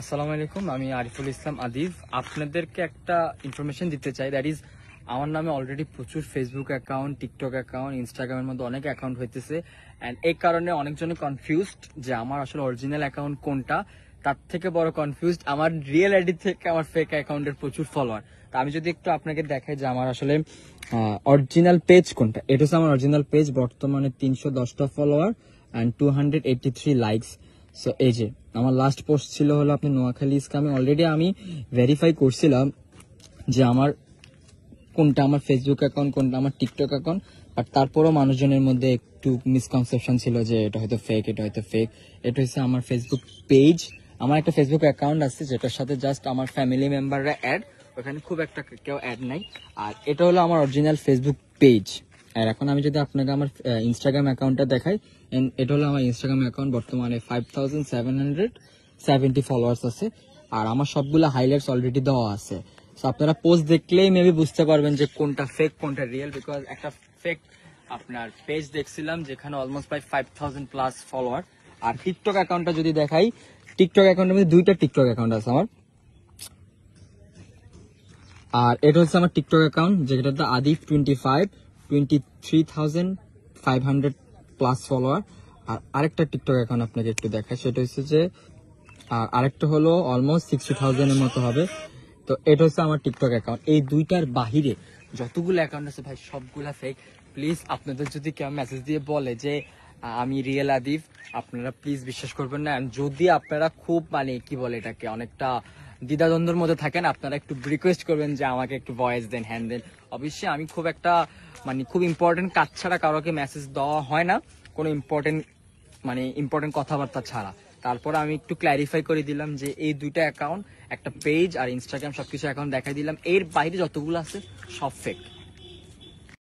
আসসালামু আলাইকুম, আমি আরিফুল ইসলাম আদিব। আপনাদেরকে একটা ইনফরমেশন দিতে চাই, দ্যাট ইজ আমার নামে অলরেডি প্রচুর ফেসবুক অ্যাকাউন্ট, টিকটক অ্যাকাউন্ট, ইনস্টাগ্রামের মধ্যে অনেক অ্যাকাউন্ট হইতেছে। অ্যান্ড এই কারণে অনেকজনে কনফিউজড যে আমার আসলে অরিজিনাল অ্যাকাউন্ট কোনটা। তার থেকে বড় কনফিউজড আমার রিয়েল আইডি থেকে আমার ফেক অ্যাকাউন্টের প্রচুর ফলোয়ার। তা আমি যদি একটু আপনাকে দেখাই যে আমার আসলে অরিজিনাল পেজ কোনটা, এটা হচ্ছে আমার অরিজিনাল পেজ। বর্তমানে 310টা ফলোয়ার অ্যান্ড 283 লাইকস। সো এই যে আমার লাস্ট পোস্ট ছিল হলো আপনি নোয়াখালী স্কামে। অলরেডি আমি ভেরিফাই করছিলাম যে আমার কোনটা আমার ফেসবুক অ্যাকাউন্ট, কোনটা আমার টিকটক অ্যাকাউন্ট। বাট তারপরও মানুষজনের মধ্যে একটু মিসকনসেপশন ছিল যে এটা হয়তো ফেক, এটা হয়তো ফেক। এটা হচ্ছে আমার ফেসবুক পেজ। আমার একটা ফেসবুক অ্যাকাউন্ট আছে যেটার সাথে জাস্ট আমার ফ্যামিলি মেম্বাররা অ্যাড, ওখানে খুব একটা কেউ অ্যাড নাই। আর এটা হলো আমার অরিজিনাল ফেসবুক পেজ। আর এখন আমি যদি আপনাকে আমার ইনস্টাগ্রাম অ্যাকাউন্টটা দেখাই, এটা হলো আমার ইনস্টাগ্রাম অ্যাকাউন্ট। বর্তমানে 5770 ফলোয়ার্স আছে। আর আমার সবগুলো হাইলাইটস অলরেডি দেওয়া আছে। সো আপনারা পোস্ট দেখলেই মেবি বুঝতে পারবেন যে কোনটা ফেক কোনটা রিয়েল। বিকজ একটা ফেক আপনার পেজ দেখছিলাম যেখানে অলমোস্ট প্রায় 5000 প্লাস ফলোয়ার। আর টিকটক অ্যাকাউন্টটা যদি দেখাই, টিকটক অ্যাকাউন্টের মধ্যে 2টা টিকটক অ্যাকাউন্ট আছে আমার। আর এটা হচ্ছে আমার টিকটক অ্যাকাউন্ট যেটাতে আদিফ 23,500 প্লাস ফলোয়ার। আর আরেকটা টিকটক অ্যাকাউন্ট আপনাকে একটু দেখায়, সেটা হচ্ছে যে আরেকটা হলো অলমোস্ট 60,000 এর মতো হবে। তো এটা হচ্ছে আমার টিকটক অ্যাকাউন্ট। এই দুইটার বাহিরে যতগুলো অ্যাকাউন্ট আছে ভাই সবগুলা ফেক। প্লিজ আপনাদের যদি কেউ মেসেজ দিয়ে বলে যে আমি রিয়েল আদিফ, আপনারা প্লিজ বিশ্বাস করবেন না। And যদি আপনারা খুব কি বলে এটাকে অনেকটা দ্বিধাদ্বন্দ্বের মধ্যে থাকেন, আপনারা একটু রিকোয়েস্ট করবেন যে আমাকে একটু ভয়েস দেন, হ্যান্ড দেন। অবশ্যই আমি খুব একটা খুব ইম্পর্টেন্ট কাজ ছাড়া কারোকে মেসেজ দেওয়া হয় না, কোনো ইম্পর্টেন্ট কথাবার্তা ছাড়া। তারপর আমি একটু ক্ল্যারিফাই করে দিলাম যে এই দুইটা অ্যাকাউন্ট, একটা পেজ আর ইনস্টাগ্রাম সবকিছু অ্যাকাউন্ট দেখাই দিলাম। এর বাইরে যতগুলো আছে সব ফেক।